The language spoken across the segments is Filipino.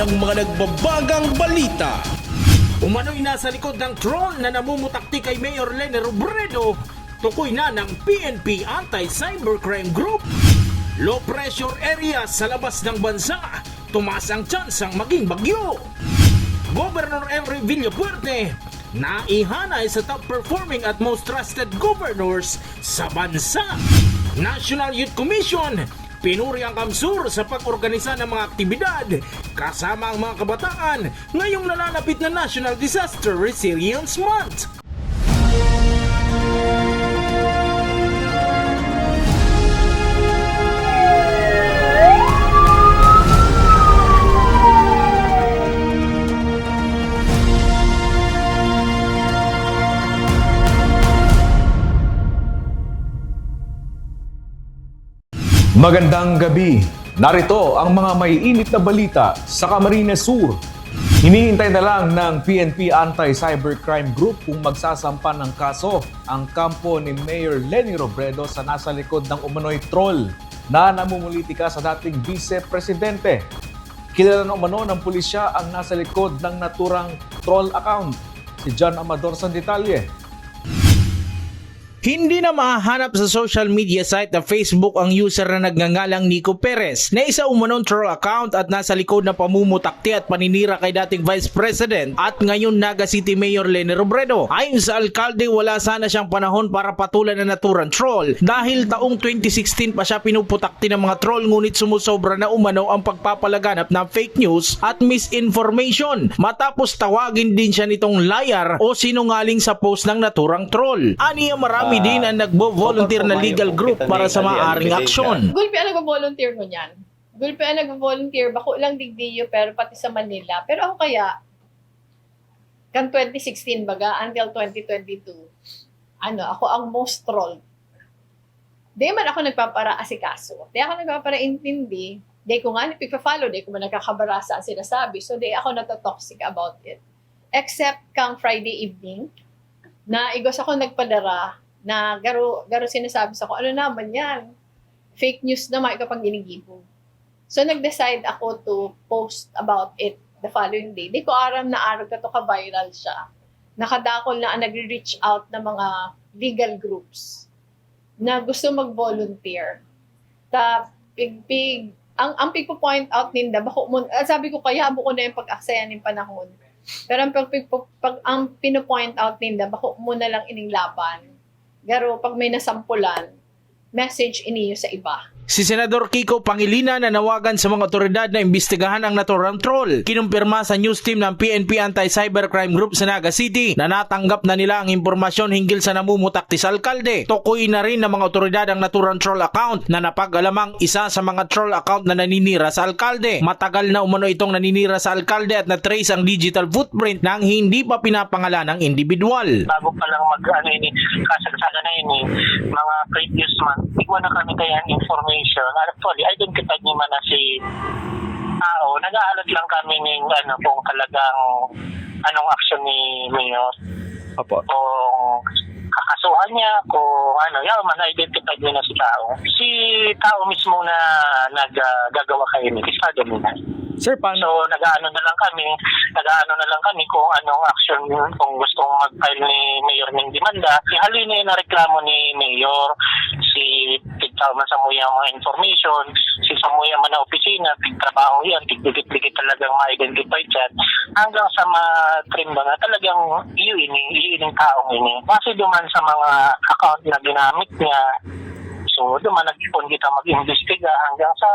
ng mga nagbabagang balita. Umano'y nasa likod ng troll na namumutakti kay Mayor Leni Robredo, tukoy na ng PNP Anti-Cybercrime Group. Low pressure areas sa labas ng bansa, tumaas ang tsansang maging bagyo. Governor Henry Villapuerte, naihanay sa top performing at most trusted governors sa bansa. National Youth Commission, pinuri ang Kamsur sa pag-organisa ng mga aktibidad kasama ang mga kabataan ngayong nalalapit na National Disaster Resilience Month. Magandang gabi. Narito ang mga may init na balita sa Camarines Sur. Hinihintay na lang ng PNP Anti-Cybercrime Group kung magsasampa ng kaso ang kampo ni Mayor Leni Robredo sa nasa likod ng umano'y troll na namumulitika sa dating vice-presidente. Kilala na umano ng pulisya ang nasa likod ng naturang troll account, si John Amador sa detalye. Hindi na mahahanap sa social media site na Facebook ang user na nagngangalang Nico Perez na isa umanong troll account at nasa likod na pamumutakti at paninira kay dating Vice President at ngayon Naga City Mayor Leni Robredo. Ayon sa alkalde, wala sana siyang panahon para patulan na naturang troll dahil taong 2016 pa siya pinuputakti ng mga troll, ngunit sumusobra na umano ang pagpapalaganap ng fake news at misinformation matapos tawagin din siya nitong liar o sinungaling sa post ng naturang troll. Aniya marami din ang nagbo-volunteer na legal group para sa maaring aksyon. Gulpi ang nagbo-volunteer mo niyan. Gulpi ang nagbo-volunteer, bako lang digdiyo pero pati sa Manila. Pero ako kaya, kan 2016 baga, until 2022, ako ang most trolled. Di man ako nagpapara-asikaso. Di ako nagpapara-intindi. Di ko nga nipipfollow, di ko man nagkakabarasa ang sinasabi. So di ako natotoxic about it. Except kang Friday evening, na igos ako nagpadara, na garo sinasabi sa ko, ano naman yan? Fake news naman, ikaw pang ginigibo. So, nag-decide ako to post about it the following day. Di ko aram na araw ka to ka-viral siya. Nakadakol na nag-reach out na mga legal groups na gusto mag-volunteer. Ang pig-point out ninda, sabi ko kaya buko na yung pag-aksaya ng panahon. Pero ang pino-point out ninda, bako muna lang ining laban. Garo, pag may nasampulan, message iniyo sa iba. Si Senador Kiko Pangilinan nanawagan sa mga otoridad na imbestigahan ang naturang troll. Kinumpirma sa news team ng PNP Anti-Cybercrime Group sa Naga City na natanggap na nila ang impormasyon hinggil sa namumutakti sa alkalde. Tukoy na rin ng mga otoridad ang naturang troll account na napag-alamang isa sa mga troll account na naninira sa alkalde. Matagal na umano itong naninira sa alkalde at na-trace ang digital footprint ng hindi pa pinapangalan ng individual. Bago pa lang kasagsaga na mga previous month, tigwa na kami kaya information. Actually, identified niyo man na si Tao. Nag-aalot lang kami ng kung talagang anong action ni Mayor. Apo. Kung kakasuhan niya, kung man-identified niya na si Tao. Si Tao mismo na naggagawa kayo ni Pisado nila. Sir, paano? So, nag-aano na lang kami kung anong action, kung gustong mag-file ni Mayor ng demanda. Halina na reklamo ni Mayor, si tigtaw man sa muya mga information, si sa muya man na opisina, tigtrabaho yan, tigdikit-dikit talagang ma-identify dyan, hanggang sa ma-trim ba nga talagang iining taong ini. Kasi duman sa mga account na ginamit niya, so, duman nag-ipon kita mag-investiga hanggang sa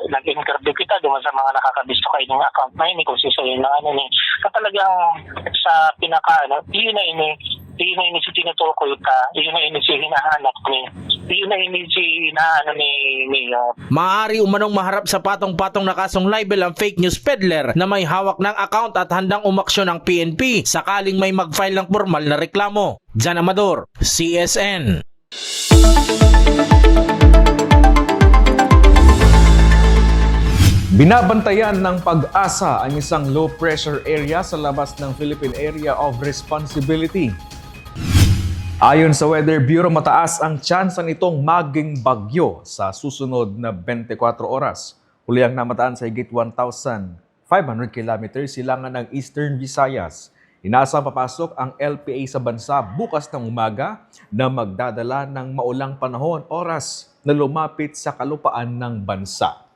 nag-interview kita duman sa mga nakakabisto kayo ng account na ini kung sisayin na talagang sa yun na ini si tinutukoy ka, yun na ini si hinahanap ni, yun na ini si hinahanap ni Mayor. Maaari umanong maharap sa patong-patong na kasong libel ang fake news peddler na may hawak ng account at handang umaksyon ng PNP sakaling may mag-file ng formal na reklamo. John Amador, CSN. Binabantayan ng Pag-asa ang isang low-pressure area sa labas ng Philippine Area of Responsibility. Ayon sa Weather Bureau, mataas ang tsansa nitong maging bagyo sa susunod na 24 oras. Huli ang namataan sa higit 1,500 kilometers silangan ng Eastern Visayas. Inaasang papasok ang LPA sa bansa bukas ng umaga na magdadala ng maulang panahon oras na lumapit sa kalupaan ng bansa.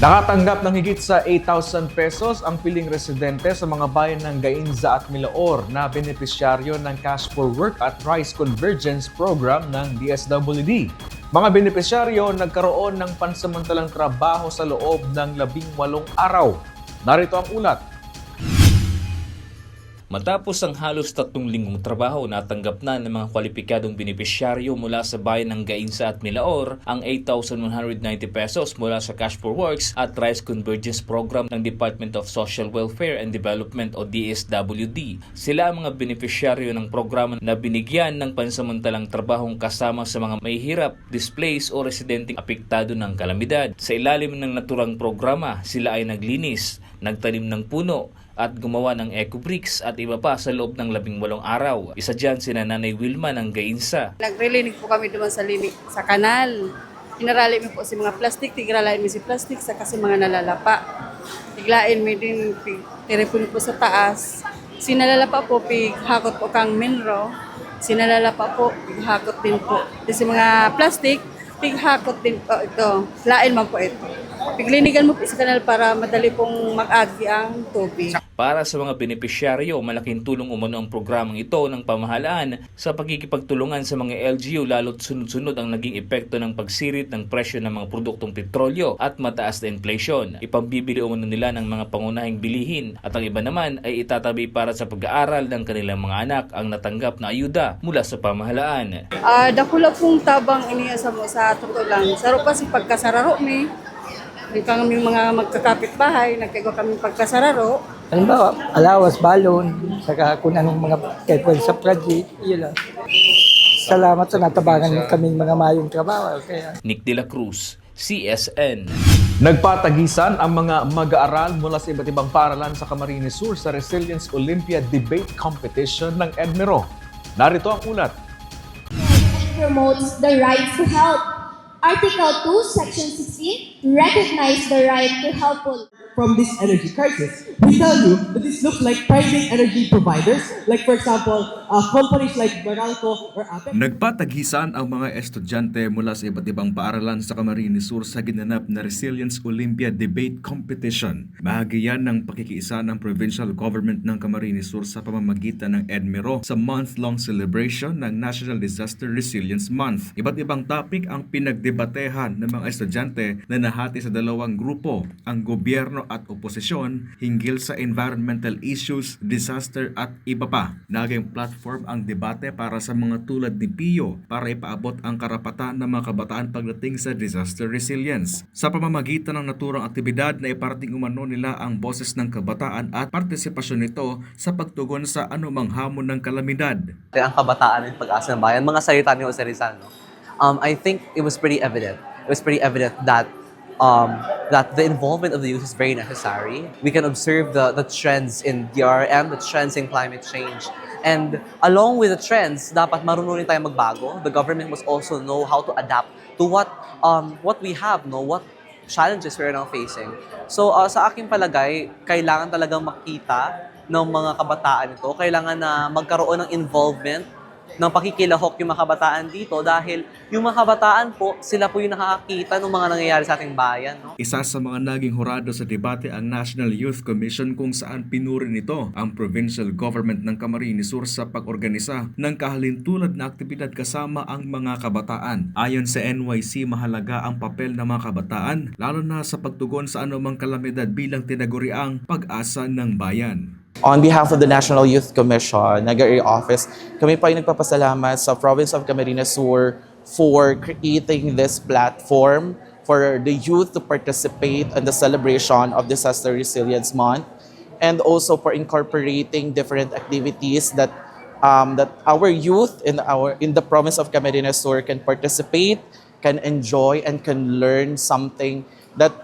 Nakatanggap ng higit sa 8,000 pesos ang piling residente sa mga bayan ng Gainza at Milaor na benepisyaryo ng Cash for Work at Rice Convergence Program ng DSWD. Mga benepisyaryo nagkaroon ng pansamantalang trabaho sa loob ng 18 araw. Narito ang ulat. Matapos ang halos 3 linggong trabaho, natanggap na ng mga kwalipikadong benepisyaryo mula sa bayan ng Gainza at Milaor ang 8,190 pesos mula sa Cash for Works at Rice Convergence Program ng Department of Social Welfare and Development o DSWD. Sila ang mga benepisyaryo ng programa na binigyan ng pansamantalang trabahong kasama sa mga mahihirap, displaced o residenteng apektado ng kalamidad. Sa ilalim ng naturang programa, sila ay naglinis, nagtanim ng puno, at gumawa ng eco-bricks at iba pa sa loob ng 18 araw. Isa dyan si Nanay Wilma ng Gainza. Nagrelinig po kami doon sa kanal. Pinarali mo po si mga plastic, tigralain mo si plastic sa kasi mga nalalapa. Tiglain mo din, tiripon po sa taas. Sinalalapa po, pighakot po kang minro. Sinalalapa po, pighakot din po. Kasi mga plastic, pighakot din po ito. Lain man po ito. Piglinigan mo po sa kanal para madali pong mag-agi ang tubig. Para sa mga benepisyaryo, malaking tulong umano ang programang ito ng pamahalaan sa pagkikipagtulungan sa mga LGU lalo't sunod-sunod ang naging epekto ng pagsirit ng presyo ng mga produktong petrolyo at mataas na inflation. Ipambibili umano nila ng mga pangunahing bilihin at ang iba naman ay itatabi para sa pag-aaral ng kanilang mga anak ang natanggap na ayuda mula sa pamahalaan. Dakula pong tabang iniasa mo sa totoo lang. Saro pa si pagkasararo mi. Hindi kami mga magkakapit-bahay, nagkagawa kami pagkasararo. Halimbawa, alawas, balon, saka kung anong mga kaipuan sa project, yun lang. Salamat sa natabangan kaming mga mayong trabaho. Kaya. Nick De La Cruz, CSN. Nagpatagisan ang mga mag-aaral mula sa iba't ibang paaralan sa Camarines Sur sa Resilience Olympia Debate Competition ng EDMIRO. Narito ang ulat. Promotes the right to help. Article 2, Section 16 recognize the right to help all. From this energy crisis, we tell you that this looks like private energy providers, like for example, companies like Meralco or APEC. Nagpatagisan ang mga estudyante mula sa iba't ibang paaralan sa Camarines Sur sa ginanap na Resilience Olympia Debate Competition. Bahagi yan ng pakikiisa ng provincial government ng Camarines Sur sa pamamagitan ng EDMIRO sa month-long celebration ng National Disaster Resilience Month. Iba't ibang topic ang pinagdebatehan ng mga estudyante na nahati sa dalawang grupo, ang gobyerno at oposisyon hinggil sa environmental issues, disaster at iba pa. Naging platform ang debate para sa mga tulad ni Pio para ipaabot ang karapatan ng mga kabataan pagdating sa disaster resilience. Sa pamamagitan ng naturang aktibidad na iparating umano nila ang boses ng kabataan at partisipasyon nito sa pagtugon sa anumang hamon ng kalamidad. Ang kabataan at pag-asa ng bayan, mga salita ni Jose Rizal, no? I think it was pretty evident. It was pretty evident that the involvement of the youth is very necessary. We can observe the trends in DRM, the trends in climate change. And along with the trends, dapat marunong rin tayo magbago. The government must also know how to adapt to what we have, no? What challenges we're now facing. So sa aking palagay, kailangan talagang makita ng mga kabataan ito. Kailangan na magkaroon ng involvement ng pakikilahok yung mga kabataan dito dahil yung mga kabataan po, sila po yung nakakakita ng mga nangyayari sa ating bayan. No? Isa sa mga naging hurado sa debate ang National Youth Commission kung saan pinuri nito ang provincial government ng Camarines Sur sa pag-organisa ng kahalintulad na aktibidad kasama ang mga kabataan. Ayon sa NYC, mahalaga ang papel ng mga kabataan lalo na sa pagtugon sa anumang kalamidad bilang tinaguriang pag-asa ng bayan. On behalf of the National Youth Commission, Naga-Area Office, kami pa ay nagpapasalamat sa Province of Camarines Sur for creating this platform for the youth to participate in the celebration of Disaster Resilience Month and also for incorporating different activities that our youth in the province of Camarines Sur can participate, can enjoy, and can learn something that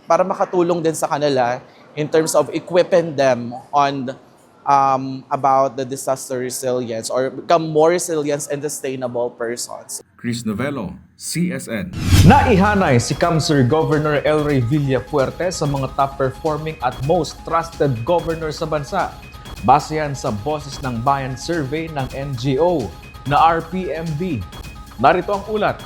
para makatulong din sa kanila in terms of equipping them on about the disaster resilience or become more resilient and sustainable persons. Chris Novello, CSN. Naihanay si Kamsur Governor El Rey Villafuerte sa mga top-performing at most trusted governor sa bansa. Base yan sa Boses ng Bayan survey ng NGO na RPMD. Narito ang ulat.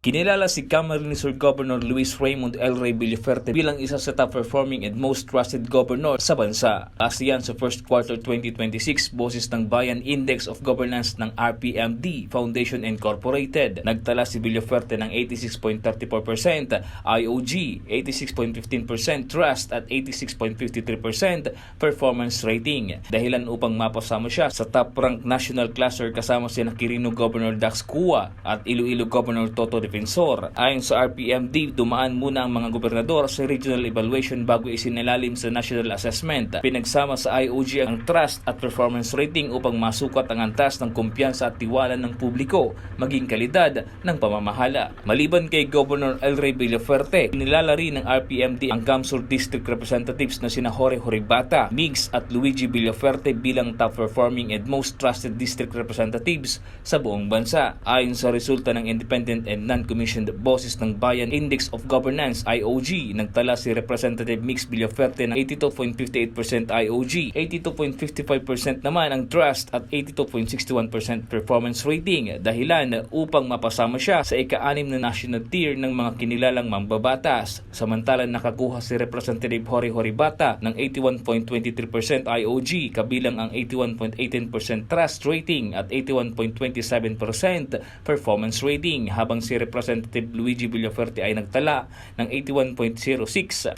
Kinilala si Camarines Sur Governor Luis Raymond L. Rey Villafuerte bilang isa sa top-performing and most trusted governor sa bansa. Base yan sa first quarter 2026 Boses ng Bayan Index of Governance ng RPMD Foundation Incorporated. Nagtala si Villafuerte ng 86.34%, IOG 86.15%, Trust at 86.53% performance rating. Dahilan upang mapasama siya sa top-ranked national cluster kasama sina Quirino Governor Dax Cua at Iloilo Governor Toto Defensor. Ayon sa RPMD, dumaan muna ang mga gobernador sa regional evaluation bago isinilalim sa national assessment. Pinagsama sa IOG ang trust at performance rating upang masukat ang antas ng kumpiyansa at tiwala ng publiko, maging kalidad ng pamamahala. Maliban kay Governor El Rey Villafuerte, nilala rin ng RPMD ang Kamsur District Representatives na sina Jorge Horibata, Migs at Luigi Villafuerte bilang top-performing and most trusted district representatives sa buong bansa. Ayon sa resulta ng independent and non-commissioned Boses ng Bayan Index of Governance IOG, nagtala si Representative Mix Villafuerte ng 82.58% IOG, 82.55% naman ang Trust at 82.61% performance rating, dahilan upang mapasama siya sa ika-6 na national tier ng mga kinilalang mambabatas. Samantalang nakakuha si Representative Jorge Horibata ng 81.23% IOG, kabilang ang 81.18% Trust rating at 81.27% performance rating, habang si Representative Luigi Villafuerte ay nagtala ng 81.06%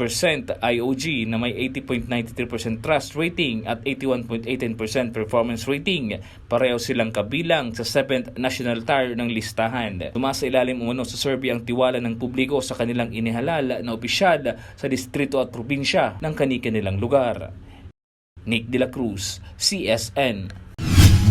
IOG na may 80.93% trust rating at 81.18% performance rating. Pareho silang kabilang sa 7th national tier ng listahan. Tumasa ilalim umano sa survey ang tiwala ng publiko sa kanilang inihalal na opisyal sa distrito at probinsya ng kani-kanilang lugar. Nick De La Cruz, CSN.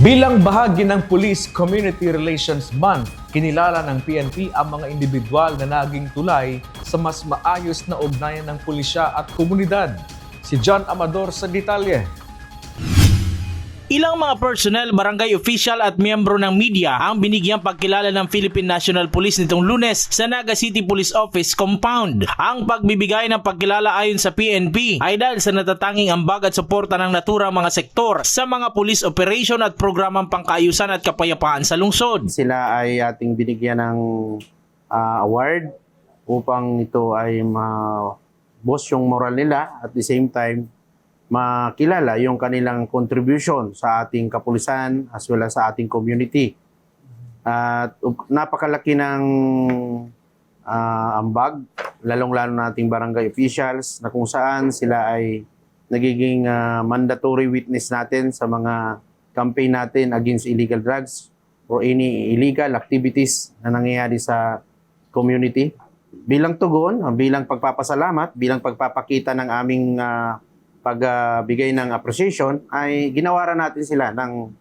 Bilang bahagi ng Police Community Relations Month, kinilala ng PNP ang mga individual na naging tulay sa mas maayos na ugnayan ng pulisya at komunidad. Si John Amador sa detalye. Ilang mga personnel, barangay official at miyembro ng media ang binigyang pagkilala ng Philippine National Police nitong Lunes sa Naga City Police Office Compound. Ang pagbibigay ng pagkilala ayon sa PNP ay dahil sa natatanging ambag at suporta ng naturang mga sektor sa mga police operation at programang pangkaayusan at kapayapaan sa lungsod. Sila ay ating binigyan ng award upang ito ay ma-boost yung moral nila at the same time makilala yung kanilang contribution sa ating kapulisan as well as sa ating community. At napakalaki ng ambag, lalong-lalo na ating barangay officials na kung saan sila ay nagiging mandatory witness natin sa mga campaign natin against illegal drugs or any illegal activities na nangyayari sa community. Bilang tugon, bilang pagpapasalamat, bilang pagpapakita ng aming pagbigay ng appreciation, ay ginawaran natin sila ng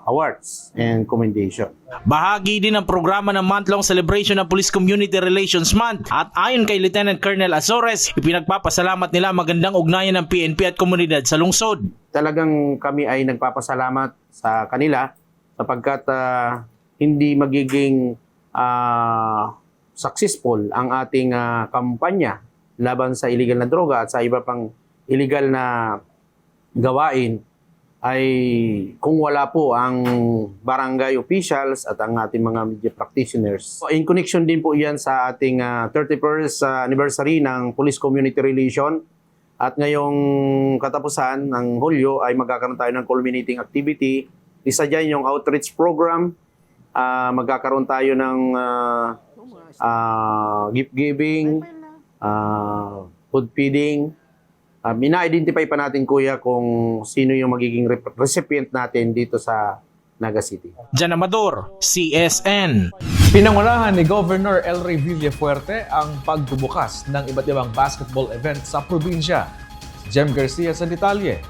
awards and commendation. Bahagi din ng programa ng month-long celebration ng Police Community Relations Month at ayon kay Lieutenant Colonel Azores, ipinagpapasalamat nila magandang ugnayan ng PNP at komunidad sa lungsod. Talagang kami ay nagpapasalamat sa kanila sapagkat hindi magiging successful ang ating kampanya laban sa illegal na droga at sa iba pang illegal na gawain ay kung wala po ang barangay officials at ang ating mga media practitioners. In connection din po yan sa ating 31st anniversary ng Police Community Relation at ngayong katapusan ng Hulyo ay magkakaroon tayo ng culminating activity. Isa dyan yung outreach program, magkakaroon tayo ng gift giving, food feeding. Ina-identify pa natin, kuya, kung sino yung magiging recipient natin dito sa Naga City. Jan Amador, CSN. Pinangunahan ni Governor El Rey Villafuerte ang pagbubukas ng iba't ibang basketball event sa probinsya. Jem Garcia sa detalye.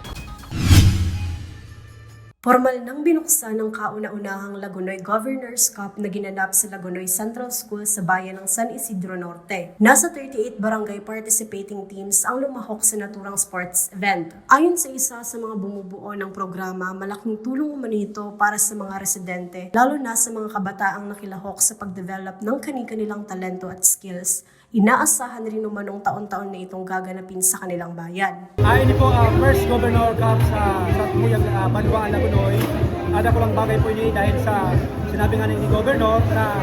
Formal nang binuksan ng kauna-unahang Lagunoy Governor's Cup na ginanap sa Lagunoy Central School sa bayan ng San Isidro Norte. Nasa 38 barangay participating teams ang lumahok sa naturang sports event. Ayon sa isa sa mga bumubuo ng programa, malaking tulong umano ito para sa mga residente, lalo na sa mga kabataang nakilahok sa pagdevelop ng kani-kanilang talento at skills. Inaasahan rin umanong taon-taon na itong gaganapin sa kanilang bayan. Ini po first Governor Cup sa Tuyang Banwaan Lagunoy. Ako lang bagay po ini dahil sa sinabi nga ni Governor na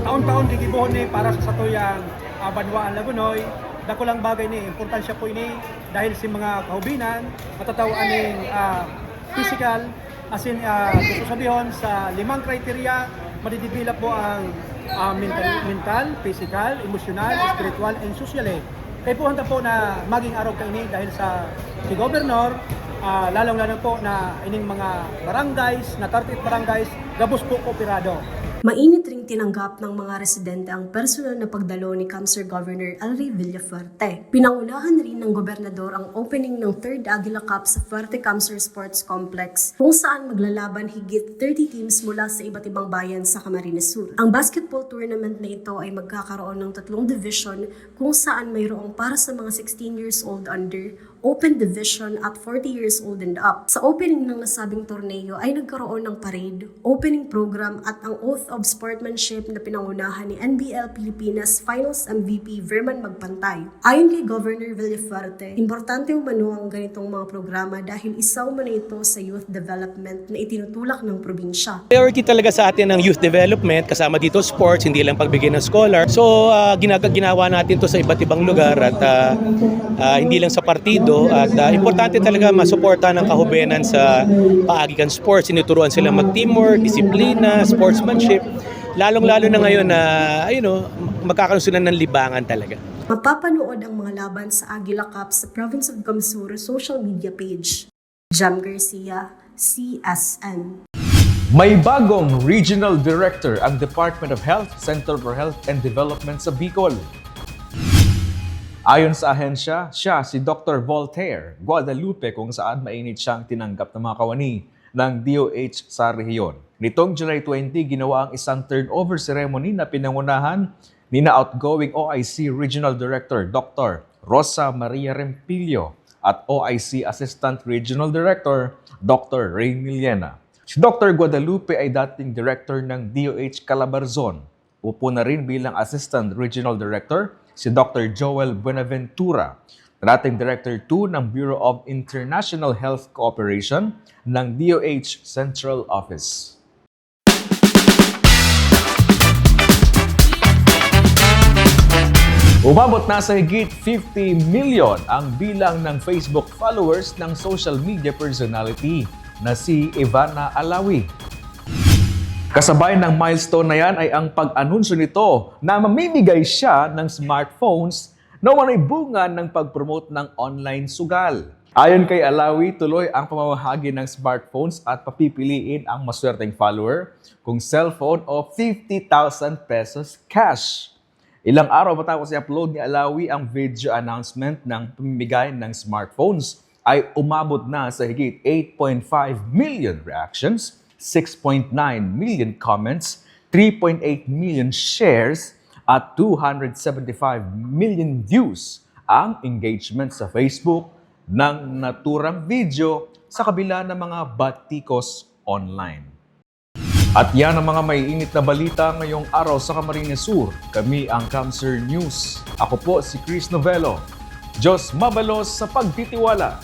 taon-taon gigibuhon ni para sa Tuyang Banwaan Lagunoy. Dako lang bagay ni importansya po ini dahil sa mga kahubinan matatawaan ni physical as in gusto sabihin sa 5 kriteria madidevelop po ang mental, physical, emotional, spiritual, and social. Kaya po handa po na maging araw kaini dahil sa si Governor, lalong-lalo po na ining mga barangays, na 38 barangays, gabos po kooperado. Mainit ring tinanggap ng mga residente ang personal na pagdalo ni Kamsur Governor Elray Villafuerte. Pinangunahan rin ng gobernador ang opening ng 3rd Aguila Cup sa Fuerte Kamsur Sports Complex kung saan maglalaban higit 30 teams mula sa iba't ibang bayan sa Camarines Sur. Ang basketball tournament na ito ay magkakaroon ng 3 division kung saan mayroong para sa mga 16 years old under, open division at 40 years old and up. Sa opening ng nasabing torneo ay nagkaroon ng parade, opening program at ang Oath of Sportsmanship na pinangunahan ni NBL Pilipinas Finals MVP Verman Magpantay. Ayon kay Governor Villafuerte, importante umano ang ganitong mga programa dahil isa umano ito sa youth development na itinutulak ng probinsya. Priority talaga sa atin ng youth development, kasama dito sports, hindi lang pagbigay ng scholar. So ginawa natin to sa iba't ibang lugar at hindi lang sa partido. At importante talaga masuporta ng kahubenan sa paagigan sports. Sinuturuan sila mag-teamwork, disiplina, sportsmanship. Lalong-lalo na ngayon na magkakaroon sila ng libangan talaga. Mapapanood ang mga laban sa Aguila Cup sa Province of Kamsur social media page. Jam Garcia, CSN. May bagong Regional Director ang Department of Health, Center for Health and Development sa Bicol. Ayon sa ahensya, siya si Dr. Voltaire Guadalupe kung saan mainit siyang tinanggap ng mga kawani ng DOH sa rehiyon. Nitong July 20, ginawa ang isang turnover ceremony na pinangunahan ni na outgoing OIC Regional Director Dr. Rosa Maria Rempilio at OIC Assistant Regional Director Dr. Ray Millena. Si Dr. Guadalupe ay dating director ng DOH Calabarzon. Upo na rin bilang Assistant Regional Director si Dr. Joel Buenaventura, dating Director 2 ng Bureau of International Health Cooperation ng DOH Central Office. Umabot na sa higit 50 million ang bilang ng Facebook followers ng social media personality na si Ivana Alawi. Kasabay ng milestone na yan ay ang pag-anunsyo nito na mamimigay siya ng smartphones na walay bunga ng pag-promote ng online sugal. Ayon kay Alawi, tuloy ang pamamahagi ng smartphones at papipiliin ang maswerteng follower kung cellphone o 50,000 pesos cash. Ilang araw matapos i-upload ni Alawi ang video announcement ng pamimigay ng smartphones ay umabot na sa higit 8.5 million reactions, 6.9 million comments, 3.8 million shares, at 275 million views ang engagement sa Facebook ng naturang video sa kabila ng mga batikos online. At yan ang mga maiinit na balita ngayong araw sa Camarines Sur. Kami ang Kamsur News. Ako po si Chris Novello. Diyos mabalos sa pagtitiwala.